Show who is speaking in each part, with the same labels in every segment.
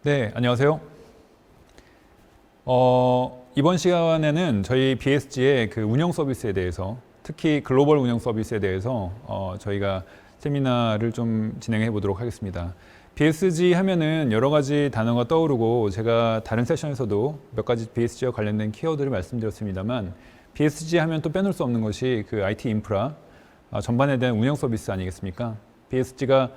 Speaker 1: 네, 안녕하세요. 이번 시간에는 저희 BSG의 그 운영 서비스에 대해서, 특히 글로벌 운영 서비스에 대해서 저희가 세미나를 좀 진행해 보도록 하겠습니다. BSG 하면은 여러 가지 단어가 떠오르고, 제가 다른 세션에서도 몇 가지 BSG와 관련된 키워드를 말씀드렸습니다만, BSG 하면 또 빼놓을 수 없는 것이 그 IT 인프라 전반에 대한 운영 서비스 아니겠습니까? BSG가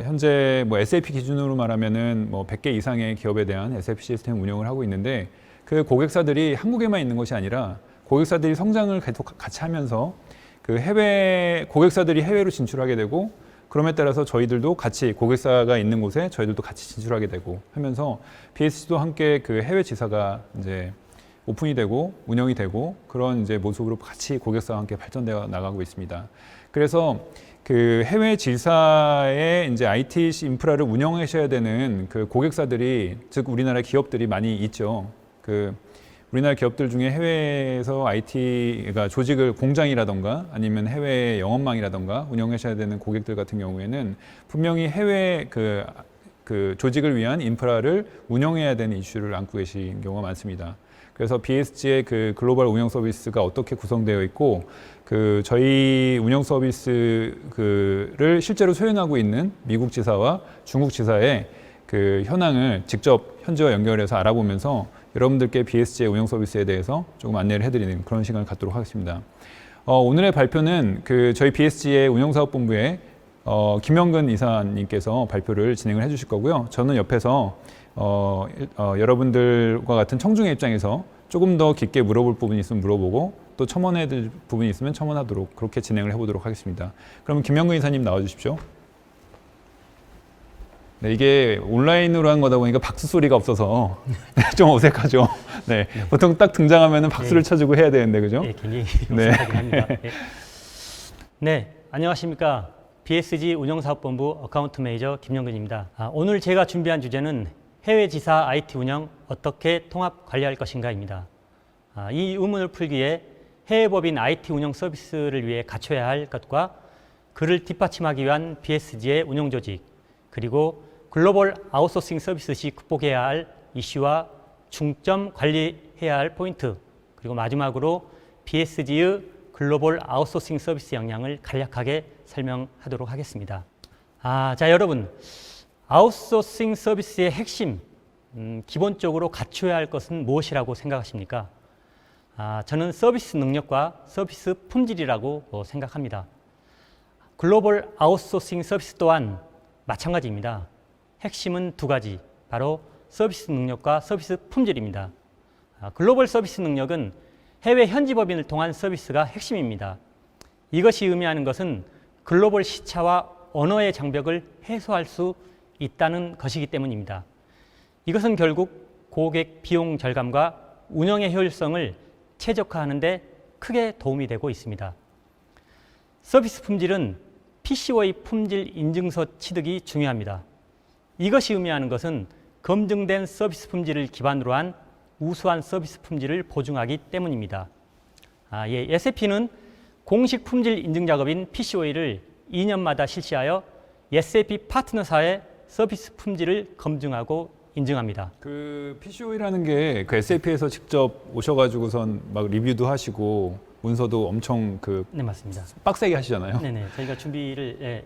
Speaker 1: 현재 뭐 SAP 기준으로 말하면은 뭐 100개 이상의 기업에 대한 SAP 시스템 운영을 하고 있는데, 그 고객사들이 한국에만 있는 것이 아니라 고객사들이 성장을 계속 같이 하면서 그 해외 고객사들이 해외로 진출하게 되고, 그럼에 따라서 저희들도 같이 고객사가 있는 곳에 저희들도 같이 진출하게 되고 하면서 BSG도 함께 그 해외 지사가 이제 오픈이 되고 운영이 되고, 그런 이제 모습으로 같이 고객사와 함께 발전되어 나가고 있습니다. 그래서 그 해외 지사의 이제 IT 인프라를 운영하셔야 되는 그 고객사들이, 즉 우리나라 기업들이 많이 있죠. 그 우리나라 기업들 중에 해외에서 IT가 조직을 공장이라던가 아니면 해외 영업망이라던가 운영하셔야 되는 고객들 같은 경우에는 분명히 해외 그 조직을 위한 인프라를 운영해야 되는 이슈를 안고 계신 경우가 많습니다. 그래서 BSG의 그 글로벌 운영 서비스가 어떻게 구성되어 있고, 그 저희 운영 서비스를 실제로 수행하고 있는 미국 지사와 중국 지사의 그 현황을 직접 현지와 연결해서 알아보면서 여러분들께 BSG의 운영 서비스에 대해서 조금 안내를 해드리는 그런 시간을 갖도록 하겠습니다. 오늘의 발표는 그 저희 BSG의 운영사업본부의 김영근 이사님께서 발표를 진행을 해주실 거고요. 저는 옆에서 여러분들과 같은 청중의 입장에서 조금 더 깊게 물어볼 부분이 있으면 물어보고, 또 첨언해야 될 부분이 있으면 첨언하도록, 그렇게 진행을 해보도록 하겠습니다. 그러면 김영근 이사님 나와주십시오. 네, 이게 온라인으로 한 거다 보니까 박수 소리가 없어서 좀 어색하죠. 네, 보통 딱 등장하면 박수를 쳐주고 해야 되는데, 그죠?
Speaker 2: 네, 굉장히 어색하긴 합니다. 네, 안녕하십니까. BSG 운영사업본부 어카운트 매니저 김영근입니다. 오늘 제가 준비한 주제는 해외 지사 IT 운영 어떻게 통합 관리할 것인가입니다. 이 의문을 풀기 위해 해외법인 IT 운영 서비스를 위해 갖춰야 할 것과 그를 뒷받침하기 위한 BSG의 운영 조직, 그리고 글로벌 아웃소싱 서비스 시 극복해야 할 이슈와 중점 관리해야 할 포인트, 그리고 마지막으로 BSG의 글로벌 아웃소싱 서비스 역량을 간략하게 설명하도록 하겠습니다. 자, 여러분, 아웃소싱 서비스의 핵심, 기본적으로 갖춰야 할 것은 무엇이라고 생각하십니까? 저는 서비스 능력과 서비스 품질이라고 생각합니다. 글로벌 아웃소싱 서비스 또한 마찬가지입니다. 핵심은 두 가지, 바로 서비스 능력과 서비스 품질입니다. 글로벌 서비스 능력은 해외 현지 법인을 통한 서비스가 핵심입니다. 이것이 의미하는 것은 글로벌 시차와 언어의 장벽을 해소할 수 있다는 것이기 때문입니다. 이것은 결국 고객 비용 절감과 운영의 효율성을 최적화하는 데 크게 도움이 되고 있습니다. 서비스 품질은 PCO의 품질 인증서 취득이 중요합니다. 이것이 의미하는 것은 검증된 서비스 품질을 기반으로 한 우수한 서비스 품질을 보증하기 때문입니다. SAP는 공식 품질 인증 작업인 PCO를 2년마다 실시하여 SAP 파트너사의 서비스 품질을 검증하고 인증합니다.
Speaker 1: 그 PCO라는 게 그 SAP에서 직접 오셔가지고선 막 리뷰도 하시고 문서도 엄청
Speaker 2: 네, 맞습니다.
Speaker 1: 빡세게 하시잖아요.
Speaker 2: 네네, 저희가 준비를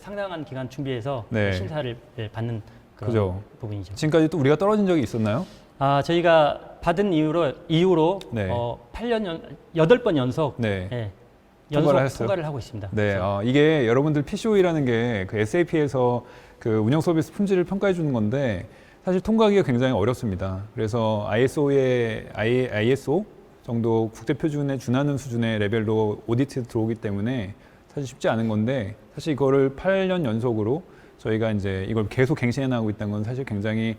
Speaker 2: 상당한 기간 준비해서 심사를 받는 그런
Speaker 1: 그죠.
Speaker 2: 부분이죠.
Speaker 1: 지금까지 또 우리가 떨어진 적이 있었나요?
Speaker 2: 저희가 받은 이후로 8번 연속 통과를 하고 있습니다.
Speaker 1: 네, 이게 여러분들 PCO라는 게 그 SAP에서 그 운영 서비스 품질을 평가해 주는 건데, 사실 통과하기가 굉장히 어렵습니다. 그래서 ISO 정도 국제 표준에 준하는 수준의 레벨로 오디트 들어오기 때문에 사실 쉽지 않은 건데, 사실 이거를 8년 연속으로 저희가 이제 이걸 계속 갱신해 나가고 있다는 건 사실 굉장히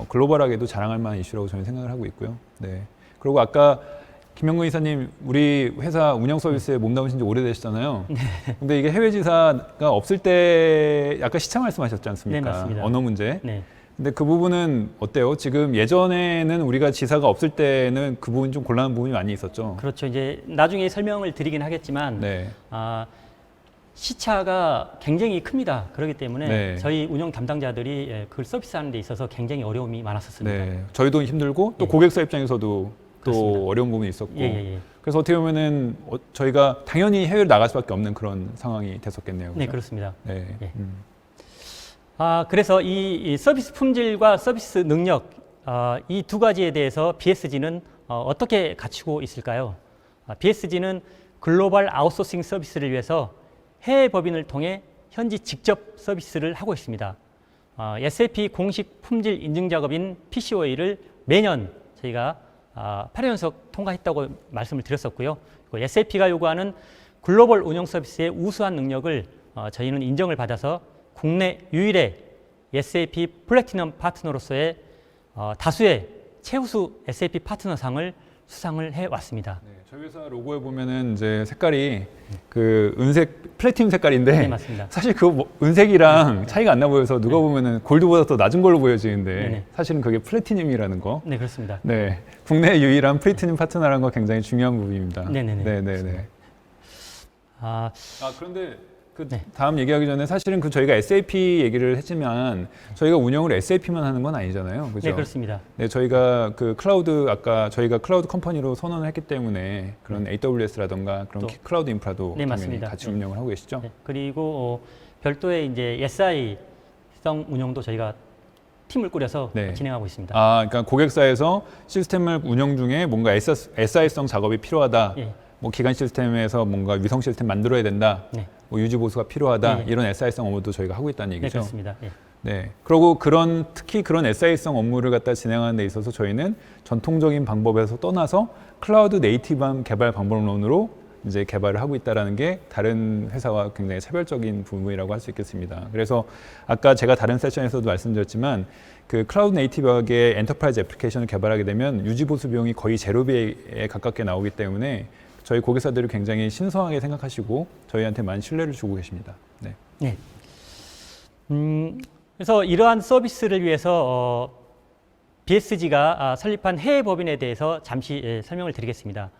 Speaker 1: 글로벌하게도 자랑할 만한 이슈라고 저는 생각을 하고 있고요. 네. 그리고 아까 김영근 이사님, 우리 회사 운영 서비스에 몸담으신 지 오래되시잖아요. 네. 근데 이게 해외 지사가 없을 때 약간 시차 말씀하셨지 않습니까?
Speaker 2: 네, 맞습니다.
Speaker 1: 언어 문제.
Speaker 2: 네.
Speaker 1: 근데 그 부분은 어때요? 지금 예전에는 우리가 지사가 없을 때는 그 부분 좀 곤란한 부분이 많이 있었죠.
Speaker 2: 그렇죠. 이제 나중에 설명을 드리긴 하겠지만, 시차가 굉장히 큽니다. 그렇기 때문에
Speaker 1: 네.
Speaker 2: 저희 운영 담당자들이 그걸 서비스하는 데 있어서 굉장히 어려움이 많았었습니다.
Speaker 1: 네, 저희도 힘들고 또
Speaker 2: 예.
Speaker 1: 고객사 입장에서도
Speaker 2: 그렇습니다.
Speaker 1: 또 어려운 부분이 있었고
Speaker 2: 예.
Speaker 1: 그래서 어떻게 보면은 저희가 당연히 해외로 나갈 수밖에 없는 그런 상황이 됐었겠네요.
Speaker 2: 네,
Speaker 1: 그죠?
Speaker 2: 그렇습니다.
Speaker 1: 네.
Speaker 2: 예. 그래서 이 서비스 품질과 서비스 능력 이 두 가지에 대해서 BSG는 어떻게 갖추고 있을까요? BSG는 글로벌 아웃소싱 서비스를 위해서 해외 법인을 통해 현지 직접 서비스를 하고 있습니다. SAP 공식 품질 인증 작업인 PCOA를 매년 저희가 8연속 통과했다고 말씀을 드렸었고요. 그리고 SAP가 요구하는 글로벌 운영 서비스의 우수한 능력을 저희는 인정을 받아서 국내 유일의 SAP 플래티넘 파트너로서의 다수의 최우수 SAP 파트너상을 수상을 해왔습니다.
Speaker 1: 네, 저희 회사 로고에 보면은 이제 색깔이 그 은색 플래티넘 색깔인데
Speaker 2: 네, 맞습니다.
Speaker 1: 사실 그 은색이랑 차이가 안 나 보여서 누가 보면은 골드보다 더 낮은 걸로 보여지는데
Speaker 2: 네네.
Speaker 1: 사실은 그게 플래티넘이라는 거.
Speaker 2: 네, 그렇습니다.
Speaker 1: 네, 국내 유일한 플래티넘 파트너라는 거 굉장히 중요한 부분입니다.
Speaker 2: 네네네.
Speaker 1: 네네네. 그런데 그
Speaker 2: 네.
Speaker 1: 다음 얘기하기 전에 사실은 그 저희가 SAP 얘기를 했지만 저희가 운영을 SAP만 하는 건 아니잖아요. 그죠?
Speaker 2: 네, 그렇습니다.
Speaker 1: 네, 저희가 그 클라우드 아까 저희가 클라우드 컴퍼니로 선언을 했기 때문에 그런 AWS라던가 그런
Speaker 2: 또.
Speaker 1: 클라우드 인프라도
Speaker 2: 네,
Speaker 1: 당연히
Speaker 2: 맞습니다.
Speaker 1: 같이
Speaker 2: 네.
Speaker 1: 운영을 하고 계시죠?
Speaker 2: 네, 그리고 별도의 이제 SI성 운영도 저희가 팀을 꾸려서
Speaker 1: 네.
Speaker 2: 진행하고 있습니다.
Speaker 1: 그러니까 고객사에서 시스템을 운영 중에 뭔가 SI성 작업이 필요하다.
Speaker 2: 예.
Speaker 1: 뭐 기간 시스템에서 뭔가 위성 시스템 만들어야 된다.
Speaker 2: 네.
Speaker 1: 뭐 유지 보수가 필요하다.
Speaker 2: 예.
Speaker 1: 이런 SI성 업무도 저희가 하고 있다는
Speaker 2: 네,
Speaker 1: 얘기죠.
Speaker 2: 그렇습니다. 예.
Speaker 1: 네. 그리고 특히 그런 SI성 업무를 갖다 진행하는 데 있어서 저희는 전통적인 방법에서 떠나서 클라우드 네이티브한 개발 방법론으로 이제 개발을 하고 있다라는 게 다른 회사와 굉장히 차별적인 부분이라고 할 수 있겠습니다. 그래서 아까 제가 다른 세션에서도 말씀드렸지만 그 클라우드 네이티브하게 엔터프라이즈 애플리케이션을 개발하게 되면 유지 보수 비용이 거의 제로비에 가깝게 나오기 때문에 저희 고객사들을 굉장히 신성하게 생각하시고 저희한테 많은 신뢰를 주고 계십니다. 네.
Speaker 2: 네. 그래서 이러한 서비스를 위해서 BSG가 설립한 해외 법인에 대해서 잠시 설명을 드리겠습니다.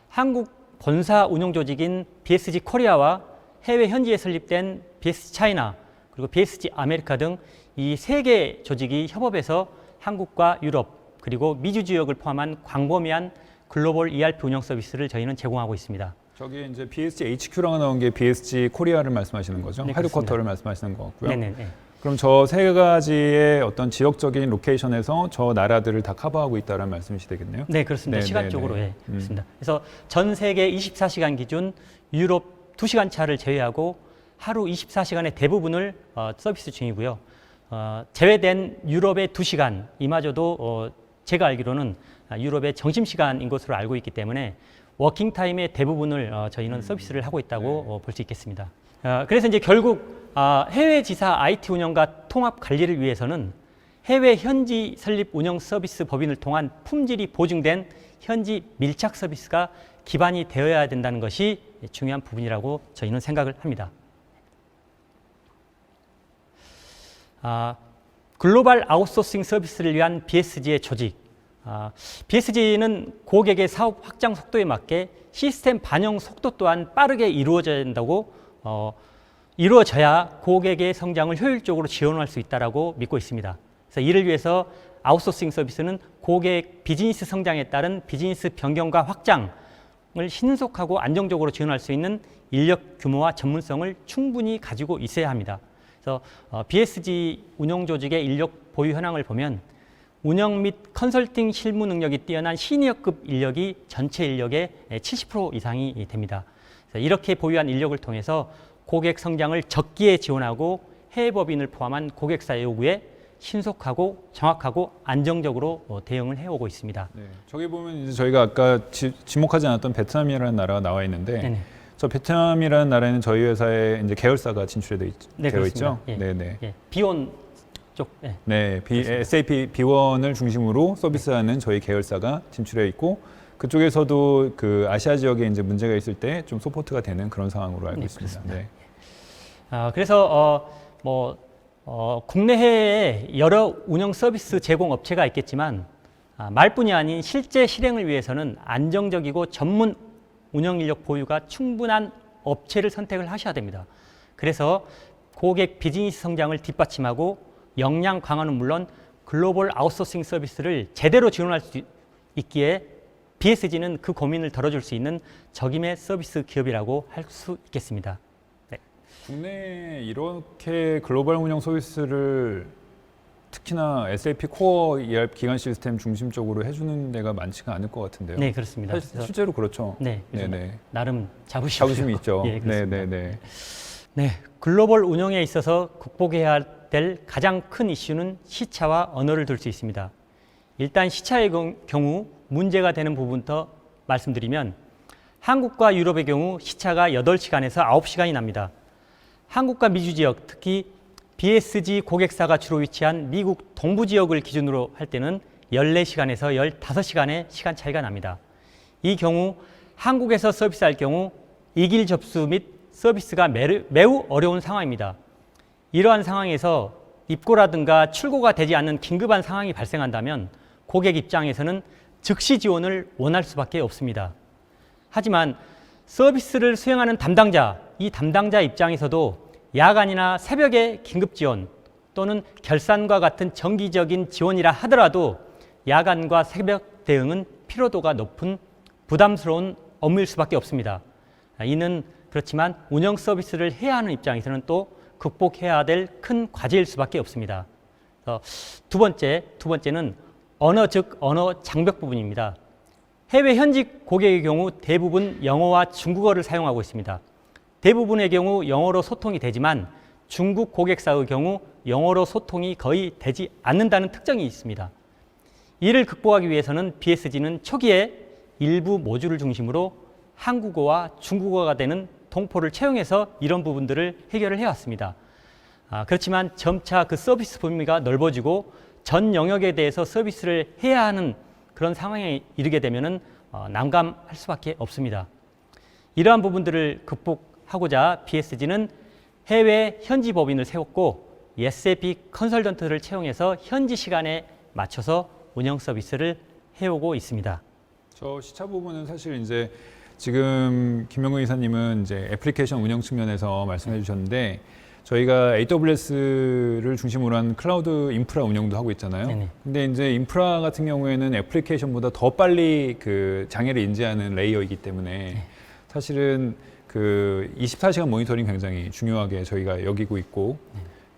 Speaker 2: 한국 본사 운영 조직인 BSG 코리아와 해외 현지에 설립된 BSG 차이나 그리고 BSG 아메리카 등 이 세 개 조직이 협업해서 한국과 유럽 그리고 미주 지역을 포함한 광범위한 글로벌 ERP 운영 서비스를 저희는 제공하고 있습니다.
Speaker 1: 저기 이제 BSG HQ라고 나온 게 BSG 코리아를 말씀하시는 거죠?
Speaker 2: 네,
Speaker 1: 헤드쿼터를 말씀하시는 것 같고요.
Speaker 2: 네네.
Speaker 1: 그럼 저 세 가지의 어떤 지역적인 로케이션에서 저 나라들을 다 커버하고 있다는 말씀이시 되겠네요?
Speaker 2: 네, 그렇습니다.
Speaker 1: 네,
Speaker 2: 시간적으로
Speaker 1: 네, 네.
Speaker 2: 그렇습니다. 그래서 전 세계 24시간 기준 유럽 2시간 차를 제외하고 하루 24시간의 대부분을 서비스 중이고요. 제외된 유럽의 2시간 이마저도 제가 알기로는 유럽의 점심시간인 것으로 알고 있기 때문에 워킹타임의 대부분을 저희는 서비스를 하고 있다고 볼 수 있겠습니다. 그래서 이제 결국 해외 지사 IT 운영과 통합 관리를 위해서는 해외 현지 설립 운영 서비스 법인을 통한 품질이 보증된 현지 밀착 서비스가 기반이 되어야 된다는 것이 중요한 부분이라고 저희는 생각을 합니다. 글로벌 아웃소싱 서비스를 위한 BSG의 조직. BSG는 고객의 사업 확장 속도에 맞게 시스템 반영 속도 또한 빠르게 이루어져야 된다고 이루어져야 고객의 성장을 효율적으로 지원할 수 있다고 믿고 있습니다. 그래서 이를 위해서 아웃소싱 서비스는 고객 비즈니스 성장에 따른 비즈니스 변경과 확장을 신속하고 안정적으로 지원할 수 있는 인력 규모와 전문성을 충분히 가지고 있어야 합니다. 그래서 BSG 운영 조직의 인력 보유 현황을 보면 운영 및 컨설팅 실무 능력이 뛰어난 시니어급 인력이 전체 인력의 70% 이상이 됩니다. 그래서 이렇게 보유한 인력을 통해서 고객 성장을 적기에 지원하고 해외 법인을 포함한 고객사의 요구에 신속하고 정확하고 안정적으로 대응을 해오고 있습니다.
Speaker 1: 네, 저기 보면 이제 저희가 아까 지목하지 않았던 베트남이라는 나라가 나와 있는데
Speaker 2: 네네.
Speaker 1: 저 베트남이라는 나라에는 저희 회사의 이제 계열사가 진출되어 되어 있죠.
Speaker 2: 예.
Speaker 1: 네네.
Speaker 2: 예. 비온 쪽. 예.
Speaker 1: 네, SAP B1을 중심으로 서비스하는 저희 계열사가 진출해 있고 그쪽에서도 그 아시아 지역에 이제 문제가 있을 때 좀 서포트가 되는 그런 상황으로 알고
Speaker 2: 네,
Speaker 1: 있습니다.
Speaker 2: 그렇습니다.
Speaker 1: 네.
Speaker 2: 그래서 국내 해외에 여러 운영 서비스 제공 업체가 있겠지만 말뿐이 아닌 실제 실행을 위해서는 안정적이고 전문 운영 인력 보유가 충분한 업체를 선택을 하셔야 됩니다. 그래서 고객 비즈니스 성장을 뒷받침하고 역량 강화는 물론 글로벌 아웃소싱 서비스를 제대로 지원할 수 있기에 BSG는 그 고민을 덜어줄 수 있는 적임의 서비스 기업이라고 할 수 있겠습니다. 네.
Speaker 1: 국내에 이렇게 글로벌 운영 서비스를 특히나 SAP 코어 ERP 기관 시스템 중심적으로 해주는 데가 많지가 않을 것 같은데요.
Speaker 2: 네, 그렇습니다.
Speaker 1: 실제로 그렇죠.
Speaker 2: 네,
Speaker 1: 네네.
Speaker 2: 나름 자부심이
Speaker 1: 있죠.
Speaker 2: 예, 그렇습니다.
Speaker 1: 네네네.
Speaker 2: 네, 글로벌 운영에 있어서 극복해야 될 가장 큰 이슈는 시차와 언어를 둘 수 있습니다. 일단 시차의 경우 문제가 되는 부분부터 말씀드리면 한국과 유럽의 경우 시차가 8시간에서 9시간이 납니다. 한국과 미주 지역, 특히 BSG 고객사가 주로 위치한 미국 동부 지역을 기준으로 할 때는 14시간에서 15시간의 시간 차이가 납니다. 이 경우 한국에서 서비스할 경우 이길 접수 및 서비스가 매우 어려운 상황입니다. 이러한 상황에서 입고라든가 출고가 되지 않는 긴급한 상황이 발생한다면 고객 입장에서는 즉시 지원을 원할 수밖에 없습니다. 하지만 서비스를 수행하는 담당자, 이 담당자 입장에서도 야간이나 새벽에 긴급 지원 또는 결산과 같은 정기적인 지원이라 하더라도 야간과 새벽 대응은 피로도가 높은 부담스러운 업무일 수밖에 없습니다. 이는 그렇지만 운영 서비스를 해야 하는 입장에서는 또 극복해야 될 큰 과제일 수밖에 없습니다. 두 번째는 언어 즉 언어 장벽 부분입니다. 해외 현직 고객의 경우 대부분 영어와 중국어를 사용하고 있습니다. 대부분의 경우 영어로 소통이 되지만 중국 고객사의 경우 영어로 소통이 거의 되지 않는다는 특징이 있습니다. 이를 극복하기 위해서는 BSG는 초기에 일부 모듈을 중심으로 한국어와 중국어가 되는 동포를 채용해서 이런 부분들을 해결을 해왔습니다. 그렇지만 점차 그 서비스 범위가 넓어지고 전 영역에 대해서 서비스를 해야 하는 그런 상황에 이르게 되면은 난감할 수밖에 없습니다. 이러한 부분들을 극복하고자 BSG는 해외 현지 법인을 세웠고 SAP 컨설턴트를 채용해서 현지 시간에 맞춰서 운영 서비스를 해오고 있습니다.
Speaker 1: 저 시차 부분은 사실 이제 지금 김명근 이사님은 이제 애플리케이션 운영 측면에서 말씀해 주셨는데 저희가 AWS를 중심으로 한 클라우드 인프라 운영도 하고 있잖아요.
Speaker 2: 네네.
Speaker 1: 근데 이제 인프라 같은 경우에는 애플리케이션보다 더 빨리 그 장애를 인지하는 레이어이기 때문에 사실은 그 24시간 모니터링 굉장히 중요하게 저희가 여기고 있고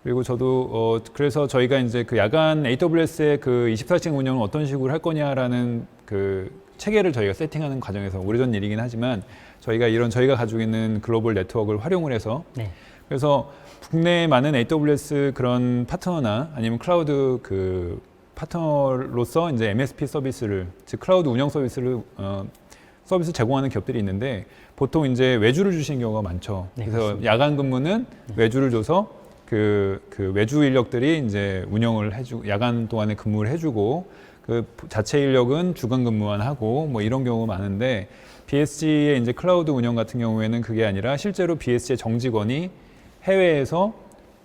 Speaker 1: 그리고 저도 그래서 저희가 이제 그 야간 AWS의 그 24시간 운영을 어떤 식으로 할 거냐라는 그 체계를 저희가 세팅하는 과정에서 오래전 일이긴 하지만 저희가 가지고 있는 글로벌 네트워크를 활용을 해서
Speaker 2: 네.
Speaker 1: 그래서 국내에 많은 AWS 그런 파트너나 아니면 클라우드 그 파트너로서 이제 MSP 서비스를 즉 클라우드 운영 서비스를 서비스 제공하는 기업들이 있는데 보통 이제 외주를 주시는 경우가 많죠.
Speaker 2: 네,
Speaker 1: 그래서
Speaker 2: 그렇습니다.
Speaker 1: 야간 근무는 외주를 줘서 그 외주 인력들이 이제 운영을 해주고 야간 동안에 근무를 해주고 그 자체 인력은 주간 근무만 하고 뭐 이런 경우가 많은데 BSG의 이제 클라우드 운영 같은 경우에는 그게 아니라 실제로 BSG의 정직원이 해외에서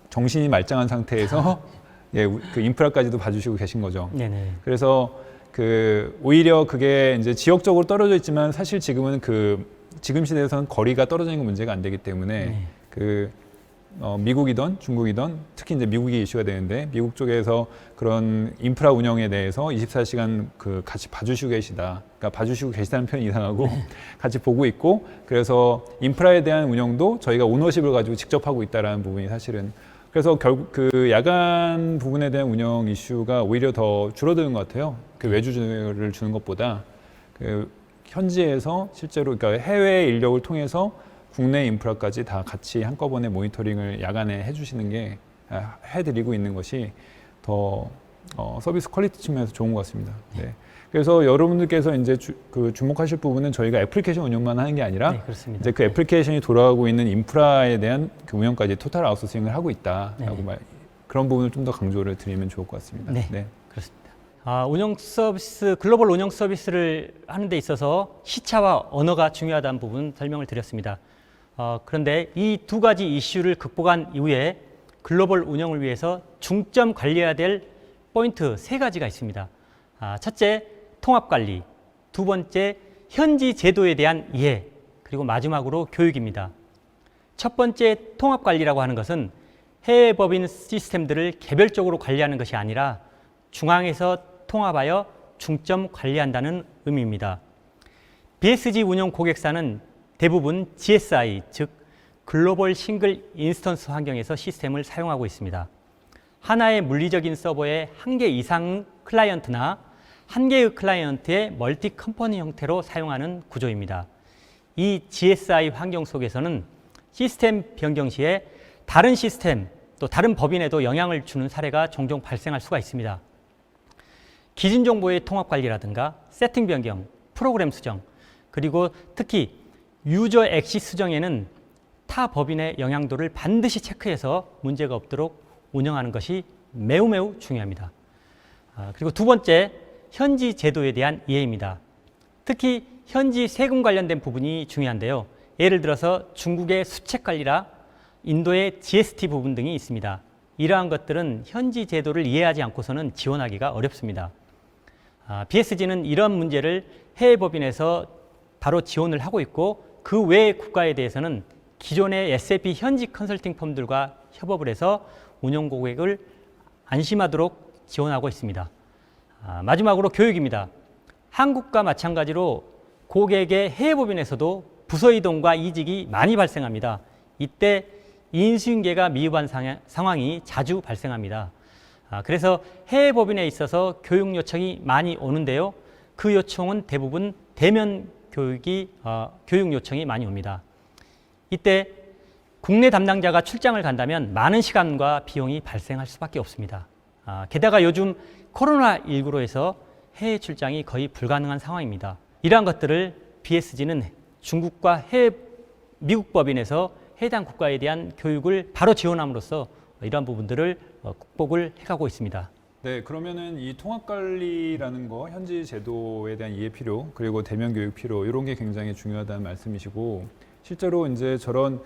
Speaker 1: 정신이 말짱한 상태에서 예, 그 인프라까지도 봐주시고 계신 거죠.
Speaker 2: 네네.
Speaker 1: 그래서 그 오히려 그게 이제 지역적으로 떨어져 있지만 사실 지금은 지금 시대에서는 거리가 떨어지는 건 문제가 안 되기 때문에
Speaker 2: 네.
Speaker 1: 그 미국이든 중국이든 특히 이제 미국이 이슈가 되는데 미국 쪽에서 그런 인프라 운영에 대해서 24시간 그 같이 봐주시고 계시다. 그러니까 봐주시고 계시다는 표현이 이상하고 같이 보고 있고 그래서 인프라에 대한 운영도 저희가 오너십을 가지고 직접 하고 있다라는 부분이 사실은 그래서 결국 그 야간 부분에 대한 운영 이슈가 오히려 더 줄어드는 것 같아요. 그 외주를 주는 것보다 그 현지에서 실제로 그러니까 해외 인력을 통해서 국내 인프라까지 다 같이 한꺼번에 모니터링을 야간에 해주시는 게 해드리고 있는 것이 더 서비스 퀄리티 측면에서 좋은 것 같습니다. 네. 그래서 여러분들께서 이제 주목하실 부분은 저희가 애플리케이션 운영만 하는 게 아니라
Speaker 2: 네, 그렇습니다.
Speaker 1: 이제 그 애플리케이션이 돌아가고 있는 인프라에 대한 그 운영까지 토탈 아웃소싱을 하고 있다라고 그런 부분을 좀 더 강조를 드리면 좋을 것 같습니다.
Speaker 2: 네.
Speaker 1: 네.
Speaker 2: 그렇습니다. 운영 서비스, 글로벌 운영 서비스를 하는 데 있어서 시차와 언어가 중요하다는 부분 설명을 드렸습니다. 그런데 이 두 가지 이슈를 극복한 이후에 글로벌 운영을 위해서 중점 관리해야 될 포인트 3가지가 있습니다. 첫째, 통합 관리. 두 번째, 현지 제도에 대한 이해. 그리고 마지막으로 교육입니다. 첫 번째 통합 관리라고 하는 것은 해외 법인 시스템들을 개별적으로 관리하는 것이 아니라 중앙에서 통합하여 중점 관리한다는 의미입니다. BSG 운영 고객사는 대부분 GSI, 즉 글로벌 싱글 인스턴스 환경에서 시스템을 사용하고 있습니다. 하나의 물리적인 서버에 한 개 이상 클라이언트나 한 개의 클라이언트의 멀티 컴퍼니 형태로 사용하는 구조입니다. 이 GSI 환경 속에서는 시스템 변경 시에 다른 시스템 또 다른 법인에도 영향을 주는 사례가 종종 발생할 수가 있습니다. 기준 정보의 통합 관리라든가 세팅 변경, 프로그램 수정, 그리고 특히 유저 액시 수정에는 타 법인의 영향도를 반드시 체크해서 문제가 없도록 운영하는 것이 매우 중요합니다. 그리고 두 번째, 현지 제도에 대한 이해입니다. 특히 현지 세금 관련된 부분이 중요한데요. 예를 들어서 중국의 수책 관리라 인도의 GST 부분 등이 있습니다. 이러한 것들은 현지 제도를 이해하지 않고서는 지원하기가 어렵습니다. BSG는 이런 문제를 해외 법인에서 바로 지원을 하고 있고 그 외의 국가에 대해서는 기존의 SAP 현지 컨설팅 펌들과 협업을 해서 운영 고객을 안심하도록 지원하고 있습니다. 마지막으로 교육입니다. 한국과 마찬가지로 고객의 해외 법인에서도 부서 이동과 이직이 많이 발생합니다. 이때 인수인계가 미흡한 상황이 자주 발생합니다. 그래서 해외 법인에 있어서 교육 요청이 많이 오는데요. 그 요청은 대부분 대면 교육 요청이 많이 옵니다. 이때 국내 담당자가 출장을 간다면 많은 시간과 비용이 발생할 수밖에 없습니다. 게다가 요즘 코로나19로 해서 해외 출장이 거의 불가능한 상황입니다. 이러한 것들을 BSG는 중국과 미국 법인에서 해당 국가에 대한 교육을 바로 지원함으로써 이러한 부분들을 극복을 해가고 있습니다.
Speaker 1: 네, 그러면은 이 통합 관리라는 거, 현지 제도에 대한 이해 필요, 그리고 대면 교육 필요 이런 게 굉장히 중요하다는 말씀이시고 실제로 이제 저런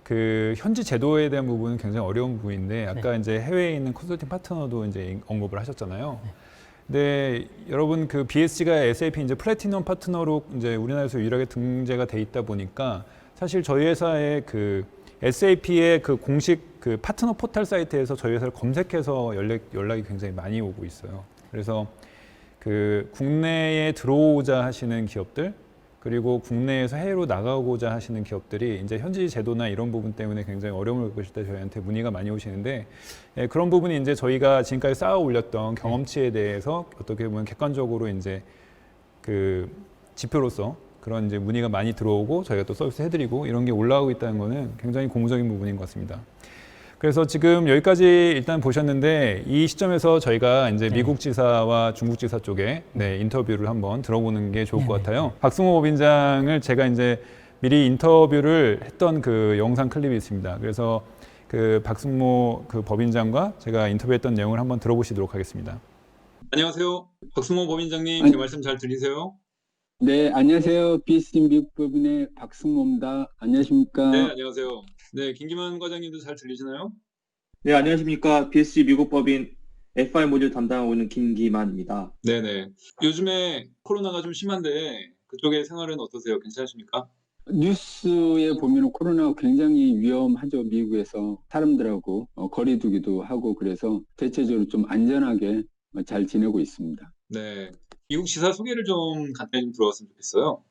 Speaker 1: 그 현지 제도에 대한 부분은 굉장히 어려운 부분인데 아까
Speaker 2: 네.
Speaker 1: 이제 해외에 있는 컨설팅 파트너도 이제 언급을 하셨잖아요. 네, 여러분 그 BSG가 SAP 이제 플래티넘 파트너로 이제 우리나라에서 유일하게 등재가 돼 있다 보니까 사실 저희 회사의 그 SAP의 그 공식 그 파트너 포털 사이트에서 저희 회사를 검색해서 연락이 굉장히 많이 오고 있어요. 그래서 그 국내에 들어오자 하시는 기업들 그리고 국내에서 해외로 나가고자 하시는 기업들이 이제 현지 제도나 이런 부분 때문에 굉장히 어려움을 겪으실 때 저희한테 문의가 많이 오시는데 그런 부분이 이제 저희가 지금까지 쌓아 올렸던 경험치에 대해서 어떻게 보면 객관적으로 이제 그 지표로서 그런 이제 문의가 많이 들어오고 저희가 또 서비스 해드리고 이런 게 올라오고 있다는 거는 굉장히 고무적인 부분인 것 같습니다. 그래서 지금 여기까지 일단 보셨는데 이 시점에서 저희가 이제 미국 지사와 중국 지사 쪽에 인터뷰를 한번 들어보는 게 좋을 것 같아요. 박승호 법인장을 제가 이제 미리 인터뷰를 했던 그 영상 클립이 있습니다. 그래서 그 박승호 그 법인장과 제가 인터뷰했던 내용을 한번 들어보시도록 하겠습니다. 안녕하세요. 박승호 법인장님, 제 말씀 잘 들리세요?
Speaker 3: 네, 안녕하세요. BSG 미국 법인의 박승모입니다. 안녕하십니까?
Speaker 1: 네, 안녕하세요. 네, 김기만 과장님도 잘 들리시나요?
Speaker 4: 네, 안녕하십니까. BSG 미국 법인 FI 모듈 담당하고 있는 김기만입니다.
Speaker 1: 네네. 요즘에 코로나가 좀 심한데 그쪽의 생활은 어떠세요? 괜찮으십니까?
Speaker 3: 뉴스에 보면 코로나가 굉장히 위험하죠. 미국에서 사람들하고 거리 두기도 하고 그래서 대체적으로 좀 안전하게 잘 지내고 있습니다.
Speaker 1: 네. 미국 지사 소개를 좀 간단히 좀 들어봤으면 좋겠어요.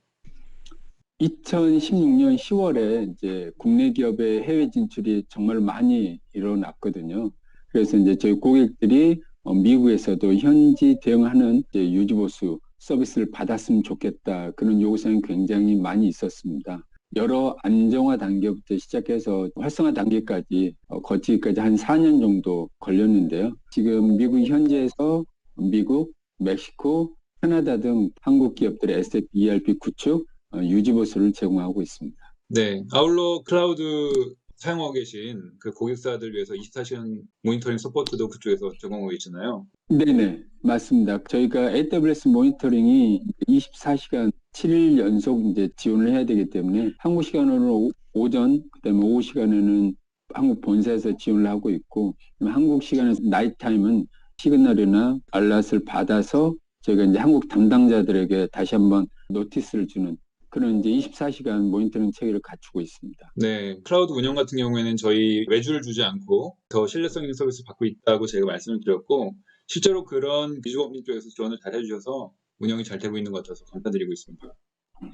Speaker 3: 2016년 10월에 이제 국내 기업의 해외 진출이 정말 많이 일어났거든요. 그래서 이제 저희 고객들이 미국에서도 현지 대응하는 이제 유지보수 서비스를 받았으면 좋겠다. 그런 요구사항이 굉장히 많이 있었습니다. 여러 안정화 단계부터 시작해서 활성화 단계까지 거치기까지 한 4년 정도 걸렸는데요. 지금 미국 현지에서 미국, 멕시코, 캐나다 등 한국 기업들의 SAP ERP 구축, 유지보수를 제공하고 있습니다.
Speaker 1: 네. 아울러 클라우드 사용하고 계신 그 고객사들 위해서 24시간 모니터링 서포트도 그쪽에서 제공하고 있잖아요.
Speaker 3: 네네, 맞습니다. 저희가 AWS 모니터링이 24시간 7일 연속 이제 지원을 해야 되기 때문에 한국 시간으로 오전, 그다음에 오후 시간에는 한국 본사에서 지원을 하고 있고, 한국 시간에서 나이트 타임은 시그널이나 알럿을 받아서 저희가 이제 한국 담당자들에게 다시 한번 노티스를 주는 그런 이제 24시간 모니터링 체계를 갖추고 있습니다.
Speaker 1: 네, 클라우드 운영 같은 경우에는 저희 외주를 주지 않고 더 신뢰성 있는 서비스를 받고 있다고 제가 말씀을 드렸고, 실제로 그런 기주법인 쪽에서 지원을 잘 해주셔서 운영이 잘 되고 있는 것 같아서 감사드리고 있습니다.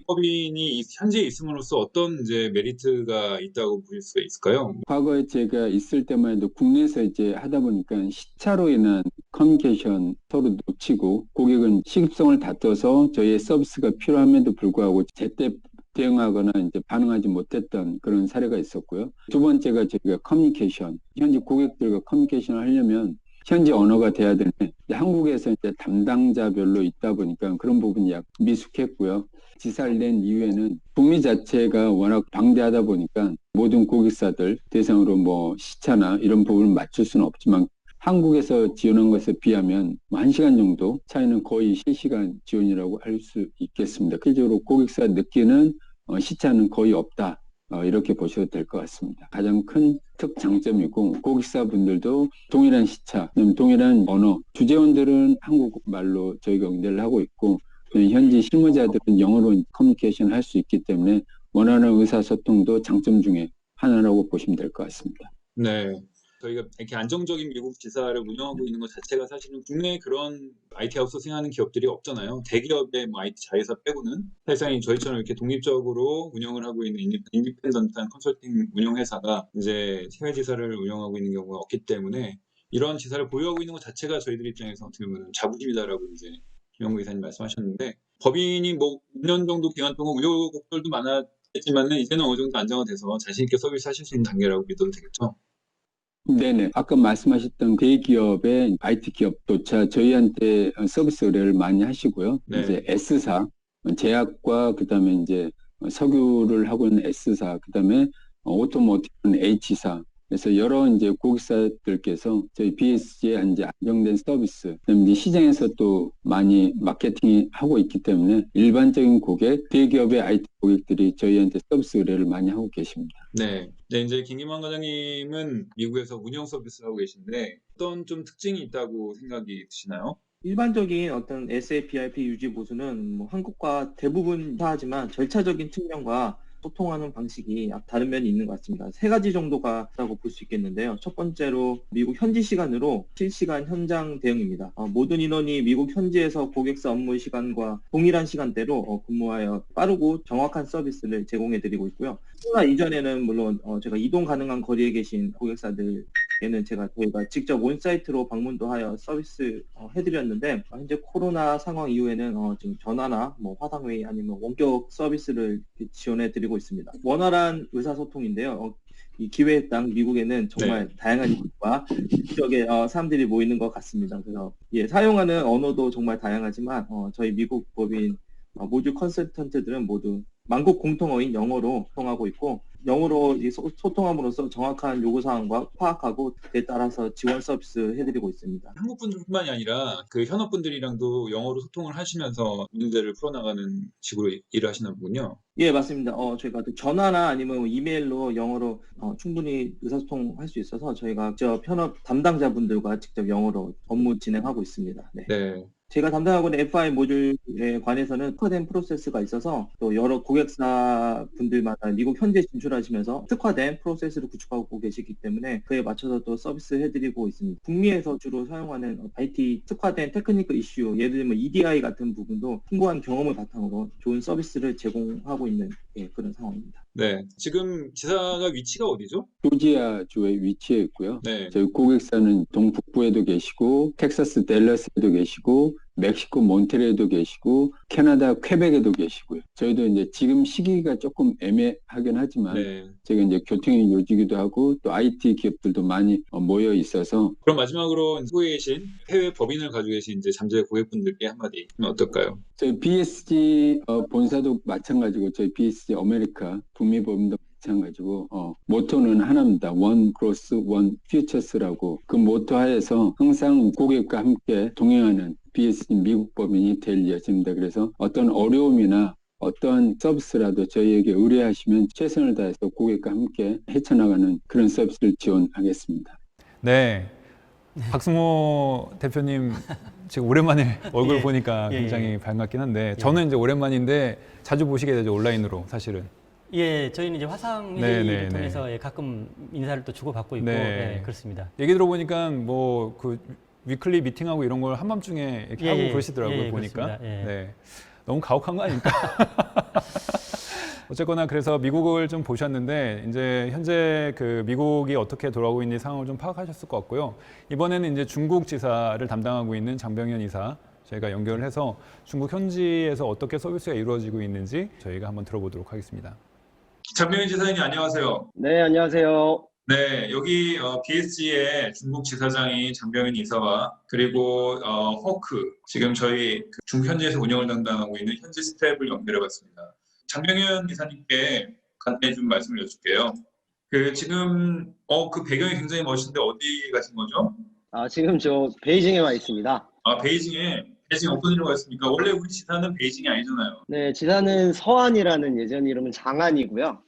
Speaker 1: 법인이 현지에 있음으로써 어떤 이제 메리트가 있다고 보실 수가 있을까요?
Speaker 3: 과거에 제가 있을 때만 해도 국내에서 이제 하다 보니까 시차로 인한 커뮤니케이션 서로 놓치고 고객은 시급성을 다퉈서 저희의 서비스가 필요함에도 불구하고 제때 대응하거나 이제 반응하지 못했던 그런 사례가 있었고요. 두 번째가 저희가 커뮤니케이션, 현지 고객들과 커뮤니케이션을 하려면 현지 언어가 돼야 되는데 한국에서 이제 담당자별로 있다 보니까 그런 부분이 약 미숙했고요. 지사를 낸 이후에는 북미 자체가 워낙 방대하다 보니까 모든 고객사들 대상으로 뭐 시차나 이런 부분을 맞출 수는 없지만 한국에서 지원한 것에 비하면 1시간 정도 차이는 거의 실시간 지원이라고 할 수 있겠습니다. 실질적으로 고객사 느끼는 시차는 거의 없다. 이렇게 보셔도 될 것 같습니다. 가장 큰 특장점이고 고객사분들도 동일한 시차, 동일한 언어, 주재원들은 한국말로 저희가 응대를 하고 있고 현지 실무자들은 영어로 커뮤니케이션을 할 수 있기 때문에 원하는 의사소통도 장점 중에 하나라고 보시면 될 것 같습니다.
Speaker 1: 네. 저희가 이렇게 안정적인 미국 지사를 운영하고 있는 것 자체가 사실은 국내에 그런 IT 아웃소싱하는 기업들이 없잖아요. 대기업의 뭐 IT 자회사 빼고는 사실상 저희처럼 이렇게 독립적으로 운영을 하고 있는 인디펜던트한 컨설팅 운영회사가 이제 해외 지사를 운영하고 있는 경우가 없기 때문에 이런 지사를 보유하고 있는 것 자체가 저희들 입장에서 어떻게 보면 자부심이다라고 이제 김영구 이사님 말씀하셨는데, 법인이 뭐 5년 정도 기간 동안 우여곡절도 많았겠지만은 이제는 어느 정도 안정화돼서 자신 있게 서비스 하실 수 있는 단계라고 믿어도 되겠죠?
Speaker 3: 네네. 아까 말씀하셨던 대기업의 IT 기업조차 저희한테 서비스 의뢰를 많이 하시고요.
Speaker 1: 네.
Speaker 3: 이제 S사, 제약과 그다음에 이제 석유를 하고 있는 S사, 그다음에 오토모티브는 H사. 그래서 여러 이제 고객사들께서 저희 BSG에 이제 안정된 서비스, 그다음에 이제 시장에서 또 많이 마케팅 하고 있기 때문에 일반적인 고객, 대기업의 IT 고객들이 저희한테 서비스 의뢰를 많이 하고 계십니다.
Speaker 1: 네. 네, 이제 김기만 과장님은 미국에서 운영 서비스를 하고 계신데 어떤 좀 특징이 있다고 생각이 드시나요?
Speaker 4: 일반적인 어떤 SAPIP 유지 보수는 뭐 한국과 대부분 유사하지만 절차적인 측면과 소통하는 방식이 다른 면이 있는 것 같습니다. 세 가지 정도가 있다고 볼 수 있겠는데요. 첫 번째로 미국 현지 시간으로 실시간 현장 대응입니다. 모든 인원이 미국 현지에서 고객사 업무 시간과 동일한 시간대로 근무하여 빠르고 정확한 서비스를 제공해드리고 있고요. 코로나 이전에는 물론 제가 이동 가능한 거리에 계신 고객사들에는 저희가 직접 온사이트로 방문도 하여 서비스 해드렸는데, 현재 코로나 상황 이후에는 지금 전화나 뭐 화상회의 아니면 원격 서비스를 지원해드리고 있습니다. 원활한 의사소통인데요. 이 기회의 땅 미국에는 정말 다양한 이익과 지역의 사람들이 모이는 것 같습니다. 그래서 사용하는 언어도 정말 다양하지만 저희 미국 법인 모듈 컨설턴트들은 모두 만국 공통어인 영어로 소통하고 있고, 영어로 소통함으로써 정확한 요구사항과 파악하고 그에 따라서 지원 서비스 해드리고 있습니다.
Speaker 1: 한국 분들뿐만이 아니라 그 현업 분들이랑도 영어로 소통을 하시면서 문제를 풀어나가는 식으로 일을 하시나 보군요.
Speaker 4: 예, 맞습니다. 저희가 전화나 아니면 이메일로 영어로 충분히 의사소통할 수 있어서 저희가 직접 현업 담당자분들과 직접 영어로 업무 진행하고 있습니다. 네.
Speaker 1: 네.
Speaker 4: 제가 담당하고 있는 FI 모듈에 관해서는 특화된 프로세스가 있어서 또 여러 고객사 분들마다 미국 현지에 진출하시면서 특화된 프로세스를 구축하고 계시기 때문에 그에 맞춰서 또 서비스 해드리고 있습니다. 북미에서 주로 사용하는 IT 특화된 테크니컬 이슈, 예를 들면 EDI 같은 부분도 풍부한 경험을 바탕으로 좋은 서비스를 제공하고 있는 그런 상황입니다.
Speaker 1: 네. 지금 지사가 위치가 어디죠?
Speaker 3: 조지아주에 위치해 있고요.
Speaker 1: 네.
Speaker 3: 저희 고객사는 동북부에도 계시고 텍사스 댈러스에도 계시고 멕시코 몬트레에도 계시고 캐나다 퀘벡에도 계시고요. 저희도 이제 지금 시기가 조금 애매하긴 하지만
Speaker 1: 네.
Speaker 3: 제가 이제 교통의 요지기도 하고 또 IT 기업들도 많이 모여 있어서.
Speaker 1: 그럼 마지막으로 한국에 계신 해외 법인을 가지고 계신 이제 잠재 고객분들께 한마디 어떨까요?
Speaker 3: 저희 BSG 본사도 마찬가지고 저희 BSG 아메리카 북미 법인도 마찬가지고 모토는 하나입니다. One Growth, One Futures라고 그 모토 하에서 항상 고객과 함께 동행하는 BSG 미국 법인이 될 예정입니다. 그래서 어떤 어려움이나 어떠한 서비스라도 저희에게 의뢰하시면 최선을 다해서 고객과 함께 헤쳐나가는 그런 서비스를 지원하겠습니다.
Speaker 1: 네. 박승호 대표님 지금 오랜만에 얼굴
Speaker 2: 예.
Speaker 1: 보니까
Speaker 2: 예,
Speaker 1: 굉장히
Speaker 2: 예.
Speaker 1: 반갑긴 한데 저는 이제 오랜만인데 자주 보시게 되죠, 온라인으로 사실은.
Speaker 2: 예, 저희는 이제 화상
Speaker 1: 네,
Speaker 2: 회의를
Speaker 1: 네,
Speaker 2: 통해서 예, 가끔 인사를 또 주고받고 있고
Speaker 1: 네.
Speaker 2: 예, 그렇습니다.
Speaker 1: 얘기 들어보니까 뭐 그 위클리 미팅하고 이런 걸 한밤중에 이렇게
Speaker 2: 예,
Speaker 1: 하고
Speaker 2: 예.
Speaker 1: 그러시더라고요,
Speaker 2: 예,
Speaker 1: 보니까.
Speaker 2: 그렇습니다. 예.
Speaker 1: 네. 너무 가혹한 거 아닙니까? 어쨌거나 그래서 미국을 좀 보셨는데 이제 현재 그 미국이 어떻게 돌아가고 있는지 상황을 좀 파악하셨을 것 같고요. 이번에는 이제 중국 지사를 담당하고 있는 장병현 이사 저희가 연결을 해서 중국 현지에서 어떻게 서비스가 이루어지고 있는지 저희가 한번 들어보도록 하겠습니다. 장병현 지사님 안녕하세요.
Speaker 5: 네, 안녕하세요.
Speaker 1: 네, 여기 BSG의 중국 지사장인 장병현 이사와 그리고 허크 지금 저희 그 중국 현지에서 운영을 담당하고 있는 현지 스텝을 연결해봤습니다. 장병현 이사님께 간단히 좀 말씀을 여쭐게요. 그 지금 그 배경이 굉장히 멋있는데 어디 가신 거죠?
Speaker 5: 지금 저 베이징에 와 있습니다.
Speaker 1: 아, 베이징 어떤 일로 가셨습니까? 원래 우리 지사는 베이징이 아니잖아요.
Speaker 5: 네, 지사는 서안이라는 예전 이름은 장안이고요.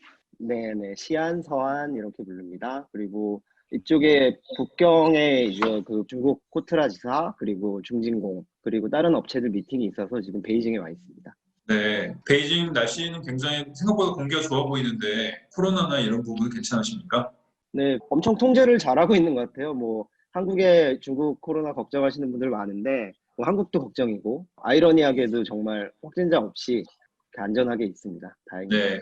Speaker 5: 네, 네, 시안, 서안 이렇게 부릅니다. 그리고 이쪽에 북경에 이제 그 중국 코트라 지사 그리고 중진공 그리고 다른 업체들 미팅이 있어서 지금 베이징에 와 있습니다.
Speaker 1: 네, 베이징 날씨는 굉장히 생각보다 공기가 좋아 보이는데 코로나나 이런 부분은 괜찮으십니까?
Speaker 5: 네, 엄청 통제를 잘하고 있는 것 같아요. 뭐 한국에 중국 코로나 걱정하시는 분들 많은데 뭐 한국도 걱정이고 아이러니하게도 정말 확진자 없이 이렇게 안전하게 있습니다. 다행입니다.
Speaker 1: 네.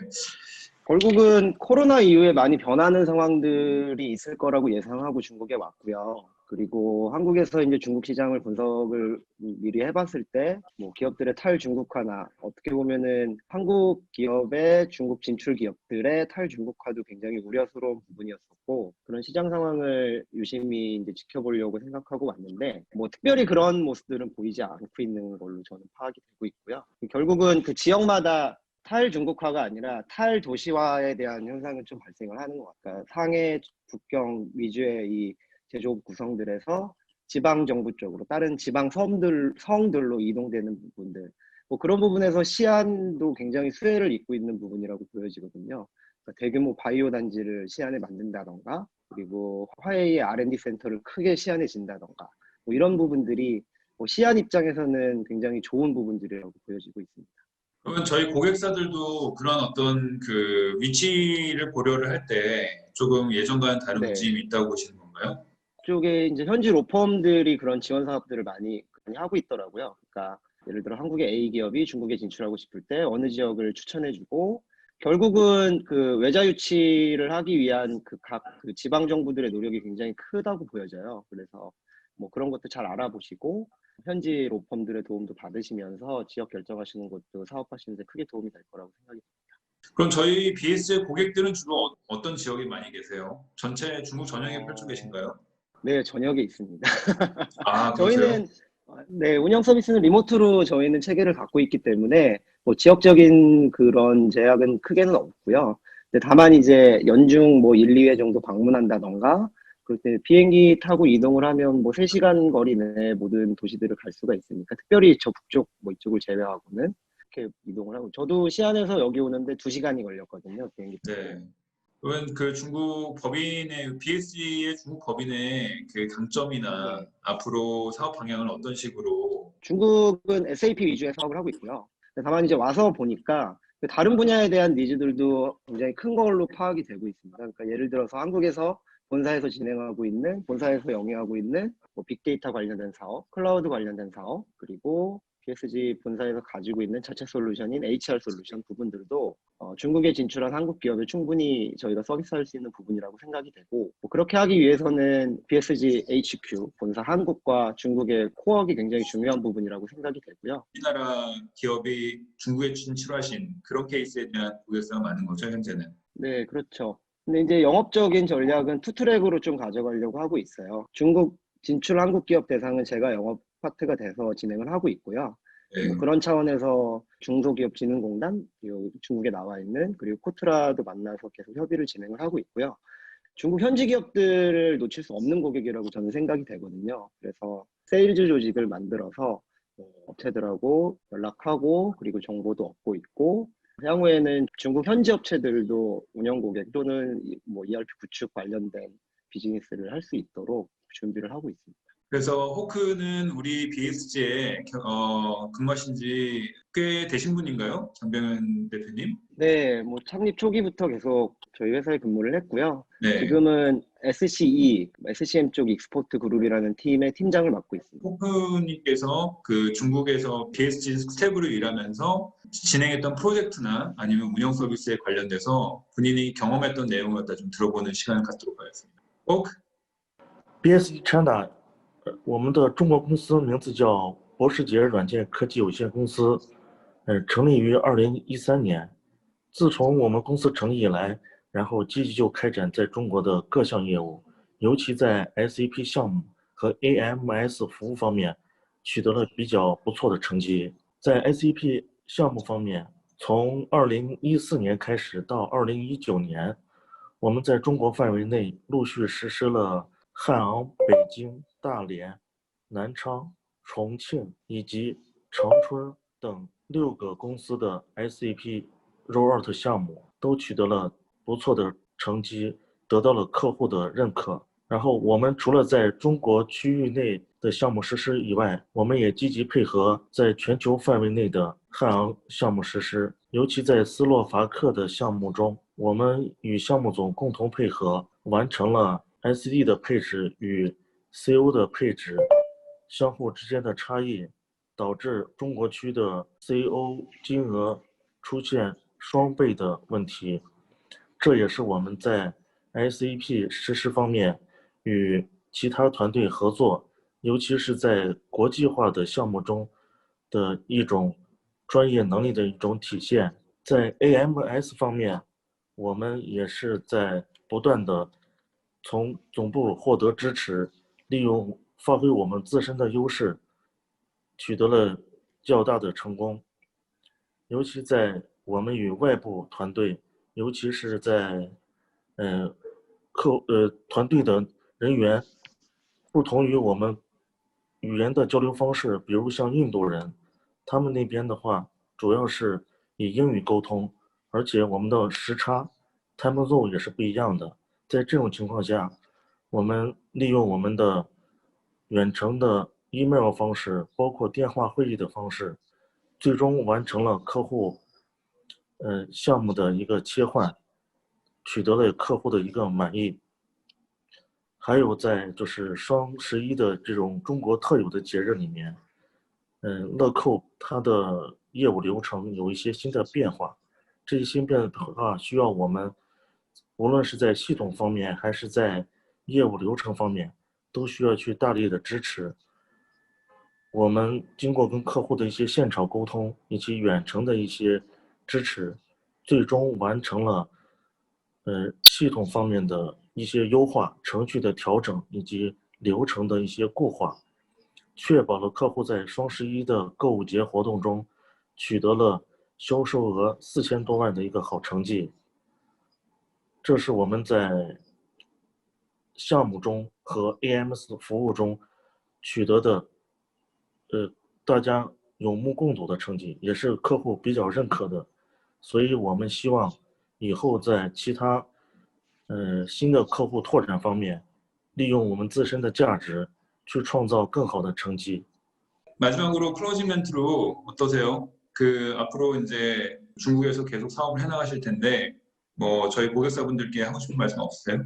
Speaker 5: 결국은 코로나 이후에 많이 변하는 상황들이 있을 거라고 예상하고 중국에 왔고요. 그리고 한국에서 이제 중국 시장을 분석을 미리 해봤을 때, 뭐 기업들의 탈중국화나 어떻게 보면은 한국 기업의 중국 진출 기업들의 탈중국화도 굉장히 우려스러운 부분이었었고, 그런 시장 상황을 유심히 이제 지켜보려고 생각하고 왔는데, 뭐 특별히 그런 모습들은 보이지 않고 있는 걸로 저는 파악이 되고 있고요. 결국은 그 지역마다 탈중국화가 아니라 탈도시화에 대한 현상은 좀 발생을 하는 것 같아요. 상해, 북경 위주의 이 제조업 구성들에서 지방 정부 쪽으로 다른 지방 성들로 이동되는 부분들, 뭐 그런 부분에서 시안도 굉장히 수혜를 잇고 있는 부분이라고 보여지거든요. 그러니까 대규모 바이오 단지를 시안에 만든다던가, 그리고 화웨이의 R&D 센터를 크게 시안에 진다던가, 뭐 이런 부분들이 뭐 시안 입장에서는 굉장히 좋은 부분들이라고 보여지고 있습니다.
Speaker 1: 그러면 저희 고객사들도 그런 어떤 그 위치를 고려를 할 때 조금 예전과는 다른
Speaker 5: 네.
Speaker 1: 움직임이 있다고 보시는 건가요?
Speaker 5: 쪽에 이제 현지 로펌들이 그런 지원 사업들을 많이 하고 있더라고요. 그러니까 예를 들어 한국의 A 기업이 중국에 진출하고 싶을 때 어느 지역을 추천해주고, 결국은 그 외자 유치를 하기 위한 그 각 그 지방 정부들의 노력이 굉장히 크다고 보여져요. 그래서 뭐 그런 것도 잘 알아보시고 현지 로펌들의 도움도 받으시면서 지역 결정하시는 것도 사업하시는 데 크게 도움이 될 거라고 생각이 듭니다.
Speaker 1: 그럼 저희 BS의 고객들은 주로 어떤 지역에 많이 계세요? 전체 중국 전역에 펼쳐 계신가요?
Speaker 5: 네, 전역에 있습니다.
Speaker 1: 아, 그러세요?
Speaker 5: 저희는 네, 운영 서비스는 리모트로 저희는 체계를 갖고 있기 때문에 뭐 지역적인 그런 제약은 크게는 없고요. 근데 다만 이제 연중 뭐 1, 2회 정도 방문한다던가, 그럴 때 비행기 타고 이동을 하면 뭐 3시간 거리 내에 모든 도시들을 갈 수가 있으니까, 특별히 저 북쪽 뭐 이쪽을 제외하고는 이렇게 이동을 하고, 저도 시안에서 여기 오는데 2시간이 걸렸거든요, 비행기 타고.
Speaker 1: 네. 그러면 그 중국 법인의 BS의 중국 법인의 그 강점이나
Speaker 5: 네.
Speaker 1: 앞으로 사업 방향은 어떤 식으로?
Speaker 5: 중국은 SAP 위주의 사업을 하고 있고요. 다만 이제 와서 보니까 다른 분야에 대한 니즈들도 굉장히 큰 걸로 파악이 되고 있습니다. 그러니까 예를 들어서 한국에서 본사에서 진행하고 있는, 본사에서 영위하고 있는 뭐 빅데이터 관련된 사업, 클라우드 관련된 사업, 그리고 PSG 본사에서 가지고 있는 자체 솔루션인 HR 솔루션 부분들도 중국에 진출한 한국 기업에 충분히 저희가 서비스할 수 있는 부분이라고 생각이 되고, 뭐 그렇게 하기 위해서는 PSG HQ, 본사 한국과 중국의 코어가 굉장히 중요한 부분이라고 생각이 되고요.
Speaker 1: 우리나라 기업이 중국에 진출하신 그런 케이스에 대한 고객사가 많은 거죠, 현재는?
Speaker 5: 네, 그렇죠. 근데 이제 영업적인 전략은 투트랙으로 좀 가져가려고 하고 있어요. 중국 진출 한국 기업 대상은 제가 영업 파트가 돼서 진행을 하고 있고요.
Speaker 1: 네.
Speaker 5: 뭐 그런 차원에서 중소기업진흥공단, 그리고 중국에 나와 있는, 그리고 코트라도 만나서 계속 협의를 진행을 하고 있고요. 중국 현지 기업들을 놓칠 수 없는 고객이라고 저는 생각이 되거든요. 그래서 세일즈 조직을 만들어서 업체들하고 연락하고, 그리고 정보도 얻고 있고, 향후에는 중국 현지 업체들도 운영 고객 또는 뭐 ERP 구축 관련된 비즈니스를 할 수 있도록 준비를 하고 있습니다.
Speaker 1: 그래서 호크는 우리 BSG에 근무하신 지 꽤 되신 분인가요? 장병현 대표님?
Speaker 5: 네, 뭐 창립 초기부터 계속 저희 회사에 근무를 했고요.
Speaker 1: 네.
Speaker 5: 지금은 SCE, SCM 쪽 익스포트 그룹이라는 팀의 팀장을 맡고 있습니다.
Speaker 1: 호크님께서 그 중국에서 BSG 스텝으로 일하면서 진행했던 프로젝트나 아니면 운영 서비스에 관련돼서 본인이 경험했던 내용을 갖다 좀 들어보는 시간을 갖도록 하겠습니다. 호크?
Speaker 6: BSG China，我们的中国公司名字叫博世杰软件科技有限公司，成立于2013年。自从我们公司成立以来，然后积极就开展在中国的各项业务，尤其在 SAP 项目和 AMS 服务方面取得了比较不错的成绩。在 SAP 项目方面，从2014年开始到2019年，我们在中国范围内陆续实施了汉昂、北京、大连、南昌、重庆以及长春等6个公司的 SAP rollout 项目，都取得了不错的成绩，得到了客户的认可。然后我们除了在中国区域内的项目实施以外，我们也积极配合在全球范围内的汉昂项目实施。尤其在斯洛伐克的项目中，我们与项目总共同配合，完成了 SD 的配置与 CO 的配置相互之间的差异，导致中国区的 CO 金额出现双倍的问题。这也是我们在 SAP 实施方面与其他团队合作，尤其是在国际化的项目中的一种专业能力的一种体现。在 AMS 方面，我们也是在不断的从总部获得支持，利用发挥我们自身的优势，取得了较大的成功。尤其在我们与外部团队，尤其是在团队的人员，不同于我们语言的交流方式，比如像印度人，他们那边的话主要是以英语沟通，而且我们的时差 time zone 也是不一样的。在这种情况下，我们利用我们的远程的 email 方式，包括电话会议的方式，最终完成了客户项目的一个切换，取得了客户的一个满意。还有在就是双11的这种中国特有的节日里面，乐扣它的业务流程有一些新的变化，这些新变化需要我们无论是在系统方面还是在业务流程方面，都需要去大力的支持。我们经过跟客户的一些现场沟通以及远程的一些支持，最终完成了系统方面的一些优化、程序的调整以及流程的一些固化，确保了客户在双11的购物节活动中取得了销售额4000多万的一个好成绩。这是我们在项目中和 AMS 服务中取得的大家有目共睹的成绩，也是客户比较认可的。所以我们希望以后在其他新的客户拓展方面，利用我们自身的价值去创造更好的成绩。
Speaker 1: 마지막으로 클로징 멘트로 어떠세요? 앞으로 이제 중국에서 계속 사업을 해나가실 텐데 뭐 저희 고객사분들께 하고 싶은 말씀 없으세요?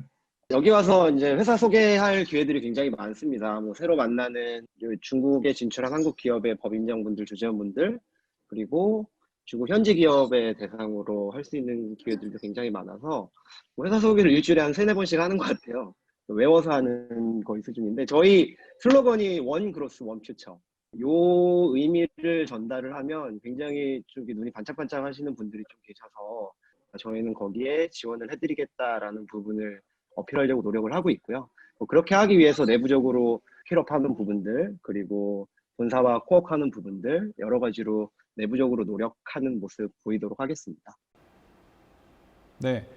Speaker 5: 여기 와서 이제 회사 소개할 기회들이 굉장히 많습니다. 뭐 새로 만나는 중국에 진출한 한국 기업의 법인정분들, 주재원분들, 그리고 중국 현지 기업의 대상으로 할 수 있는 기회들도 굉장히 많아서 뭐 회사 소개를 일주일에 한 3-4번씩 하는 것 같아요. 외워서 하는 거의 수준인데 저희 슬로건이 원 그로스 원 퓨처. 요 의미를 전달을 하면 굉장히 좀 눈이 반짝반짝 하시는 분들이 좀 계셔서 저희는 거기에 지원을 해드리겠다라는 부분을 어필하려고 노력을 하고 있고요. 그렇게 하기 위해서 내부적으로 힐업하는 부분들, 그리고 본사와 코업하는 부분들 여러 가지로 내부적으로 노력하는 모습 보이도록 하겠습니다.
Speaker 1: 네,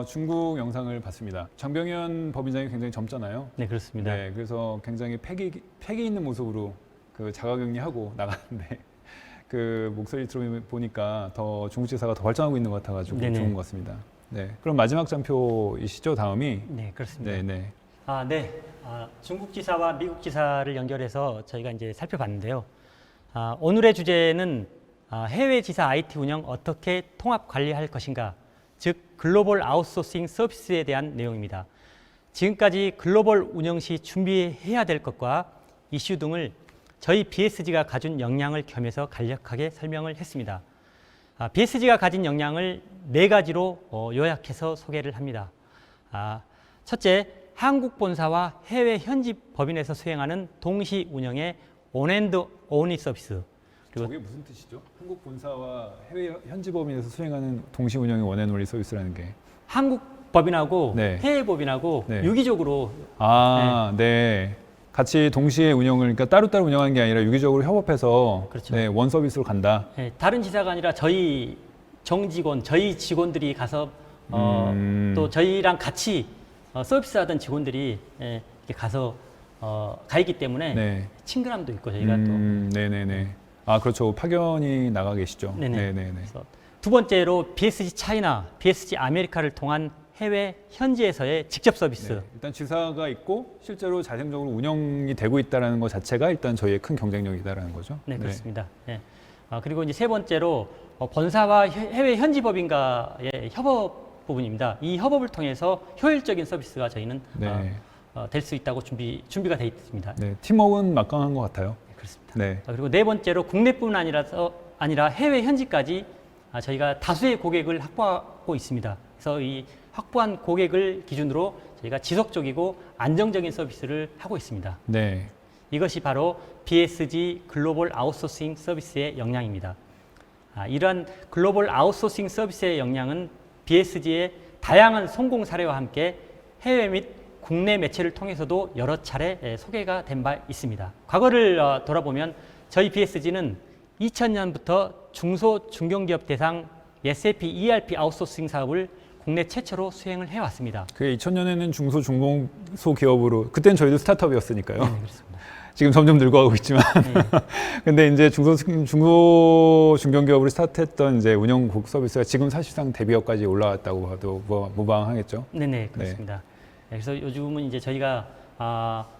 Speaker 1: 중국 영상을 봤습니다. 장병현 법인장이 굉장히 젊잖아요.
Speaker 2: 네, 그렇습니다.
Speaker 1: 네, 그래서 굉장히 패기 있는 모습으로 그 자가격리하고 나갔는데 그 목소리 들어보니까 더 중국지사가 더 발전하고 있는 것 같아가지고
Speaker 2: 네네.
Speaker 1: 좋은 것 같습니다. 네, 그럼 마지막 장표이시죠? 다음이.
Speaker 2: 네, 그렇습니다.
Speaker 1: 네, 네.
Speaker 2: 네. 중국 지사와 미국 지사를 연결해서 저희가 이제 살펴봤는데요. 오늘의 주제는 해외 지사 IT 운영 어떻게 통합 관리할 것인가, 즉 글로벌 아웃소싱 서비스에 대한 내용입니다. 지금까지 글로벌 운영 시 준비해야 될 것과 이슈 등을 저희 BSG가 가진 역량을 겸해서 간략하게 설명을 했습니다. BSG가 가진 역량을 4가지로 요약해서 소개를 합니다. 첫째, 한국 본사와 해외 현지 법인에서 수행하는 동시 운영의 온앤드 온리 서비스. 그리고
Speaker 1: 저게 무슨 뜻이죠? 한국 본사와 해외 현지 법인에서 수행하는 동시 운영의 원앤온리 서비스라는 게
Speaker 2: 한국 법인하고
Speaker 1: 네.
Speaker 2: 해외 법인하고
Speaker 1: 네.
Speaker 2: 유기적으로
Speaker 1: 네. 같이 동시에 운영을, 그러니까 따로따로 운영하는 게 아니라 유기적으로 협업해서
Speaker 2: 그렇죠.
Speaker 1: 네, 원 서비스로 간다.
Speaker 2: 다른 지사가 아니라 저희 정직원, 저희 직원들이 가서 또 저희랑 같이 서비스하던 직원들이 이렇게 가서 가 있기 때문에
Speaker 1: 네.
Speaker 2: 친근함도 있고 저희가 또
Speaker 1: 네네네. 그렇죠. 파견이 나가 계시죠.
Speaker 2: 네네.
Speaker 1: 네네네.
Speaker 2: 그래서 두 번째로 BSG 차이나, BSG 아메리카를 통한 해외 현지에서의 직접 서비스.
Speaker 1: 네. 일단 지사가 있고 실제로 자생적으로 운영이 되고 있다는 것 자체가 일단 저희의 큰 경쟁력이다라는 거죠.
Speaker 2: 네, 그렇습니다. 네. 그리고 이제 세 번째로 본사와 해외 현지 법인과의 협업 부분입니다. 이 협업을 통해서 효율적인 서비스가 저희는
Speaker 1: 네.
Speaker 2: 될 수 있다고 준비가 되어 있습니다.
Speaker 1: 네. 팀워크는 막강한 것 같아요.
Speaker 2: 네, 그렇습니다.
Speaker 1: 네.
Speaker 2: 그리고 네 번째로 국내뿐 아니라 해외 현지까지 저희가 다수의 고객을 확보하고 있습니다. 그래서 이 확보한 고객을 기준으로 저희가 지속적이고 안정적인 서비스를 하고 있습니다.
Speaker 1: 네.
Speaker 2: 이것이 바로 BSG 글로벌 아웃소싱 서비스의 역량입니다. 이러한 글로벌 아웃소싱 서비스의 역량은 BSG의 다양한 성공 사례와 함께 해외 및 국내 매체를 통해서도 여러 차례 소개가 된 바 있습니다. 과거를 돌아보면 저희 BSG는 2000년부터 중소 중견기업 대상 SAP ERP 아웃소싱 사업을 국내 최초로 수행을 해왔습니다.
Speaker 1: 그게 2000년에는 중소 중공소 기업으로, 그때는 저희도 스타트업이었으니까요.
Speaker 2: 네, 그렇습니다.
Speaker 1: 지금 점점 늙어가고 있지만
Speaker 2: 네.
Speaker 1: 근데 이제 중소 중견기업으로 스타트했던 이제 운영국 서비스가 지금 사실상 대기업까지 올라왔다고 봐도 무방하겠죠.
Speaker 2: 네네, 그렇습니다. 네, 그래서 요즘은 이제 저희가